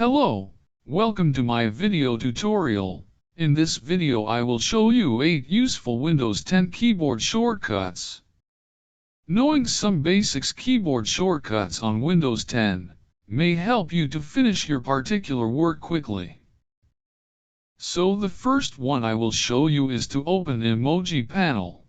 Hello, welcome to my video tutorial. In this video I will show you 8 useful Windows 10 keyboard shortcuts. Knowing some basics keyboard shortcuts on Windows 10 may help you to finish your particular work quickly. So the first one I will show you is to open Emoji Panel.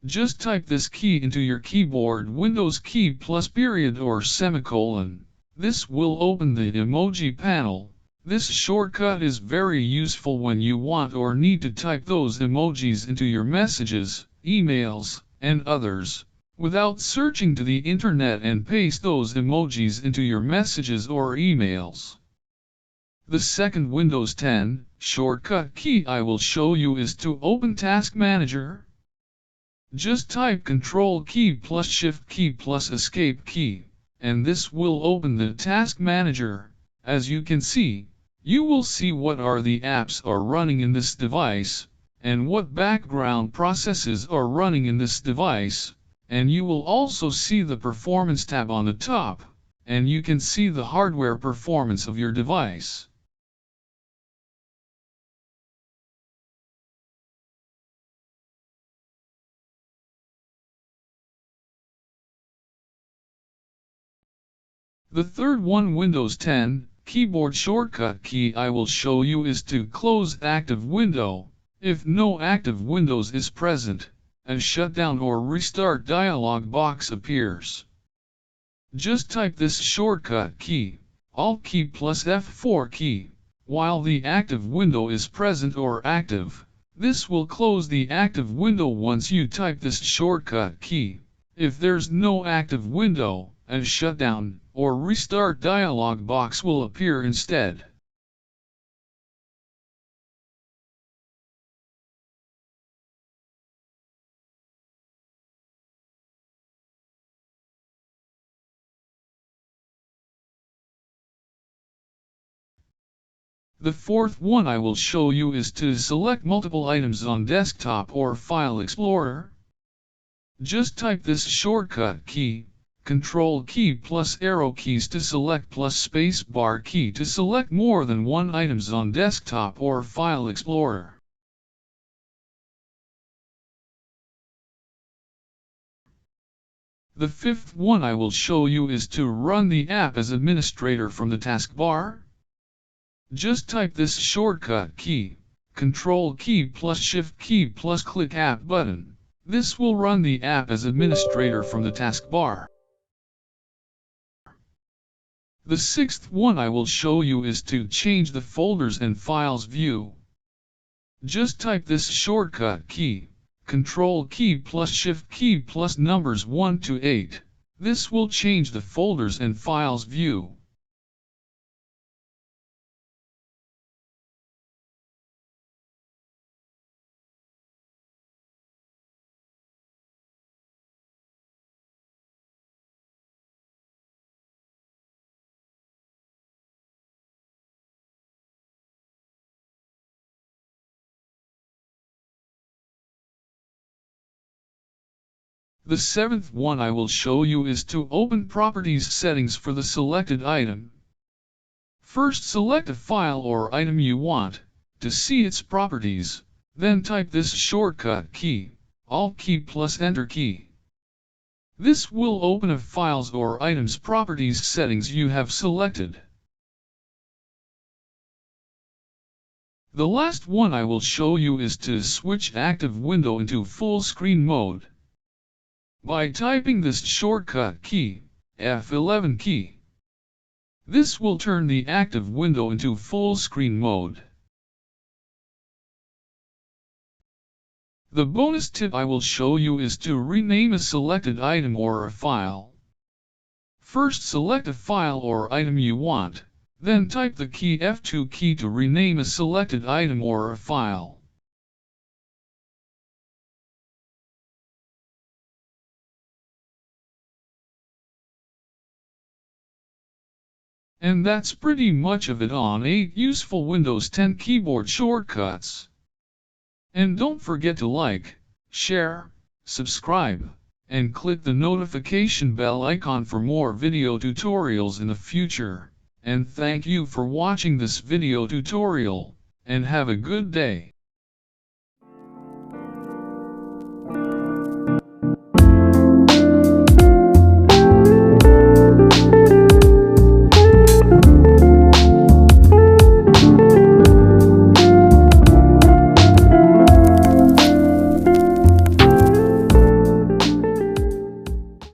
Just type this key into your keyboard, Windows key plus period or semicolon. This will open the Emoji Panel. This shortcut is very useful when you want or need to type those emojis into your messages, emails, and others, without searching to the internet and paste those emojis into your messages or emails. The second Windows 10 shortcut key I will show you is to open Task Manager. Just type Ctrl key plus Shift key plus Escape key, and this will open the Task Manager. As you can see, you will see what are the apps are running in this device, and what background processes are running in this device, and you will also see the Performance tab on the top, and you can see the hardware performance of your device. The third one Windows 10 keyboard shortcut key I will show you is to close active window. If no active windows is present, a shutdown or restart dialog box appears. Just type this shortcut key, Alt key plus F4 key, while the active window is present or active. This will close the active window once you type this shortcut key. If there's no active window, a shutdown or restart dialog box will appear instead. The fourth one I will show you is to select multiple items on desktop or File Explorer. Just type this shortcut key, Ctrl key plus arrow keys to select plus space bar key to select more than one items on desktop or File Explorer. The fifth one I will show you is to run the app as administrator from the taskbar. Just type this shortcut key, Ctrl key plus Shift key plus click App button. This will run the app as administrator from the taskbar. The sixth one I will show you is to change the folders and files view. Just type this shortcut key, Ctrl key plus Shift key plus numbers 1 to 8. This will change the folders and files view. The seventh one I will show you is to open Properties settings for the selected item. First select a file or item you want to see its properties, then type this shortcut key, Alt key plus Enter key. This will open a file's or item's properties settings you have selected. The last one I will show you is to switch active window into full screen mode. By typing this shortcut key, F11 key. This will turn the active window into full screen mode. The bonus tip I will show you is to rename a selected item or a file. First select a file or item you want, then type the key F2 key to rename a selected item or a file. And that's pretty much of it on 8 useful Windows 10 keyboard shortcuts. And don't forget to like, share, subscribe, and click the notification bell icon for more video tutorials in the future. And thank you for watching this video tutorial, and have a good day.